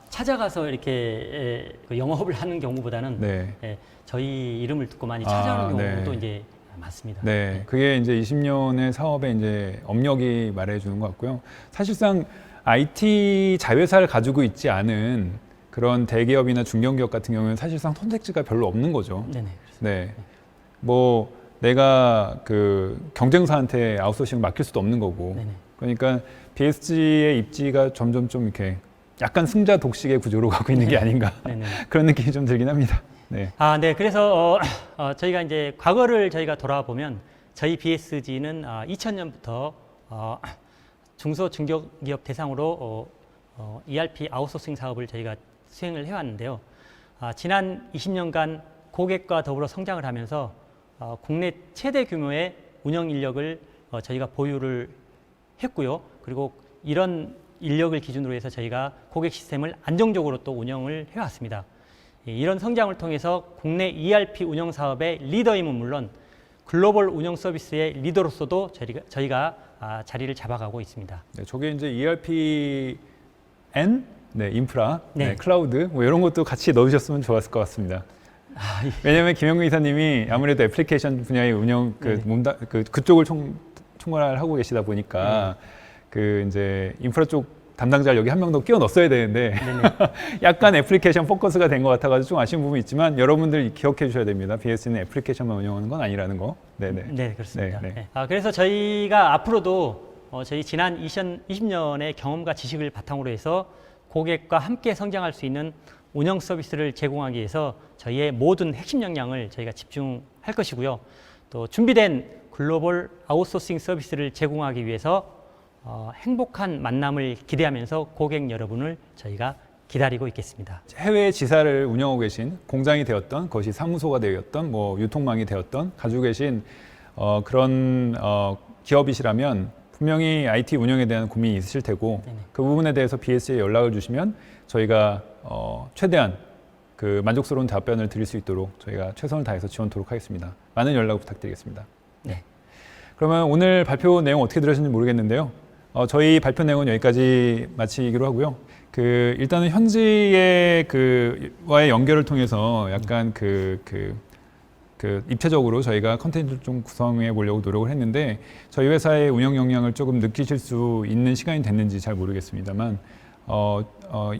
Speaker 2: 찾아가서 이렇게 영업을 하는 경우보다는
Speaker 1: 네.
Speaker 2: 저희 이름을 듣고 많이 찾아오는 경우도
Speaker 1: 네.
Speaker 2: 이제 많습니다.
Speaker 1: 네, 그게 이제 20년의 사업의 이제 업력이 말해주는 것 같고요. 사실상 IT 자회사를 가지고 있지 않은 그런 대기업이나 중견기업 같은 경우는 사실상 선택지가 별로 없는 거죠.
Speaker 2: 네네.
Speaker 1: 네, 뭐 내가 그 경쟁사한테 아웃소싱을 맡길 수도 없는 거고.
Speaker 2: 네네.
Speaker 1: 그러니까 BSG의 입지가 점점 좀 이렇게 약간 승자 독식의 구조로 가고 있는 게 아닌가
Speaker 2: 네네.
Speaker 1: 그런 느낌이 좀 들긴 합니다. 네.
Speaker 2: 네. 그래서 저희가 이제 과거를 저희가 돌아보면 저희 BSG는 2000년부터 중소 중견기업 대상으로 ERP 아웃소싱 사업을 저희가 수행을 해왔는데요. 지난 20년간 고객과 더불어 성장을 하면서 국내 최대 규모의 운영 인력을 저희가 보유를 했고요. 그리고 이런 인력을 기준으로 해서 저희가 고객 시스템을 안정적으로 또 운영을 해왔습니다. 이런 성장을 통해서 국내 ERP 운영 사업의 리더임은 물론 글로벌 운영 서비스의 리더로서도 저희가 자리를 잡아가고 있습니다.
Speaker 1: 네, 저게 이제 ERP N, 네, 인프라,
Speaker 2: 네.
Speaker 1: 네, 클라우드 뭐 이런 것도 같이 넣으셨으면 좋았을 것 같습니다. 왜냐하면 김영근 이사님이 아무래도 애플리케이션 분야의 운영 그쪽을 총괄하고 계시다 보니까 그 이제 인프라 쪽 담당자를 여기 한 명 더 끼워 넣었어야 되는데 약간 애플리케이션 포커스가 된 것 같아가지고 좀 아쉬운 부분이 있지만 여러분들 기억해 주셔야 됩니다. BSG는 애플리케이션만 운영하는 건 아니라는 거. 네네.
Speaker 2: 네, 그렇습니다.
Speaker 1: 네, 네.
Speaker 2: 그래서 저희가 앞으로도 저희 지난 20년의 경험과 지식을 바탕으로 해서 고객과 함께 성장할 수 있는 운영 서비스를 제공하기 위해서 저희의 모든 핵심 역량을 저희가 집중할 것이고요. 또 준비된 글로벌 아웃소싱 서비스를 제공하기 위해서 행복한 만남을 기대하면서 고객 여러분을 저희가 기다리고 있겠습니다.
Speaker 1: 해외 지사를 운영하고 계신 공장이 되었던 그것이 사무소가 되었던 뭐 유통망이 되었던 가지고 계신 그런 기업이시라면 분명히 IT 운영에 대한 고민이 있으실 테고
Speaker 2: 네네.
Speaker 1: 그 부분에 대해서 BSG에 연락을 주시면 저희가 최대한 그 만족스러운 답변을 드릴 수 있도록 저희가 최선을 다해서 지원토록 하겠습니다. 많은 연락 부탁드리겠습니다.
Speaker 2: 네.
Speaker 1: 그러면 오늘 발표 내용 어떻게 들으셨는지 모르겠는데요. 저희 발표 내용은 여기까지 마치기로 하고요. 일단은 현지의 와의 연결을 통해서 약간 입체적으로 저희가 컨텐츠를 좀 구성해 보려고 노력을 했는데 저희 회사의 운영 역량을 조금 느끼실 수 있는 시간이 됐는지 잘 모르겠습니다만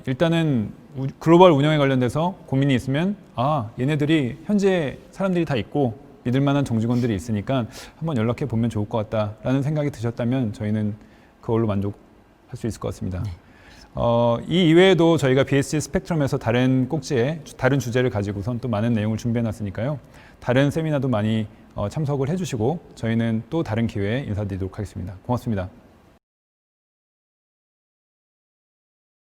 Speaker 1: 일단은 글로벌 운영에 관련돼서 고민이 있으면 얘네들이 현재 사람들이 다 있고 믿을 만한 정직원들이 있으니까 한번 연락해 보면 좋을 것 같다라는 생각이 드셨다면 저희는 그걸로 만족할 수 있을 것 같습니다. 이 이외에도 저희가 BSG 스펙트럼에서 다른 꼭지에 다른 주제를 가지고선 또 많은 내용을 준비해 놨으니까요. 다른 세미나도 많이 참석을 해주시고 저희는 또 다른 기회에 인사드리도록 하겠습니다. 고맙습니다.